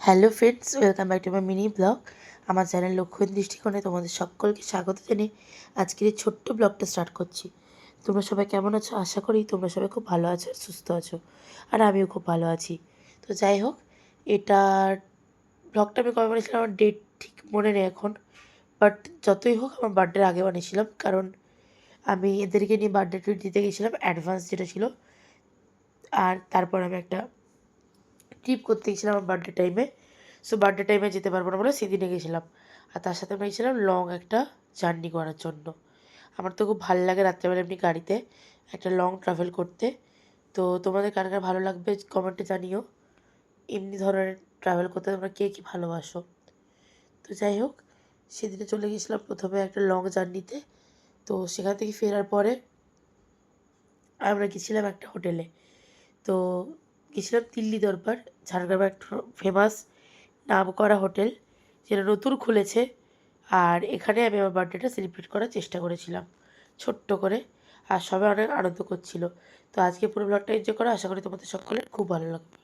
Hello friends, welcome back to my mini blog. আমার channel লক্ষ্য দৃষ্টিকোণে তোমাদের সকলকে স্বাগত জানিয়ে আজকের এই ছোট্ট ব্লগটা স্টার্ট করছি। তোমরা সবাই কেমন আছো? আশা করি তোমরা সবাই খুব ভালো আছো, সুস্থ আছো, আর আমিও খুব ভালো আছি। তো যাই হোক, এটার ব্লগটা আমি কবে বানিয়েছিলাম আমার ডেট ঠিক মনে নেই এখন, বাট যতই হোক আমার বার্থডের আগে বানিয়েছিলাম, কারণ আমি এদেরকে নিয়ে বার্থডে ট্রিট দিতে গেছিলাম, অ্যাডভান্স যেটা ছিল। আর তারপর আমি একটা ট্রিপ করতে গেছিলাম আমার বার্থডে টাইমে। সো বার্থডে টাইমে যেতে পারবো না বলে সেদিনে গেছিলাম। আর তার সাথে আমরা গেছিলাম লং একটা জার্নি করার জন্য। আমার তো খুব ভালো লাগে রাত্রেবেলা এমনি গাড়িতে একটা লং ট্রাভেল করতে। তো তোমাদের কার কার ভালো লাগবে কমেন্টে জানিও, এমনি ধরনের ট্রাভেল করতে তোমরা কে কী ভালোবাসো। তো যাই হোক, সেদিনে চলে গেছিলাম প্রথমে একটা লং জার্নিতে। তো সেখান থেকে ফেরার পরে আমরা গেছিলাম একটা হোটেলে। তো গেছিলাম দিল্লি দরবার, ঝাড়গ্রামের একটা ফেমাস নামকরা হোটেল, যেটা নতুন খুলেছে। আর এখানে আমি আমার বার্থডেটা সেলিব্রেট করার চেষ্টা করেছিলাম ছোট্ট করে, আর সবাই অনেক আনন্দ করছিল। তো আজকে পুরো ব্লগটা এনজয় করো, আশা করি তোমাদের সকলের খুব ভালো লাগবে।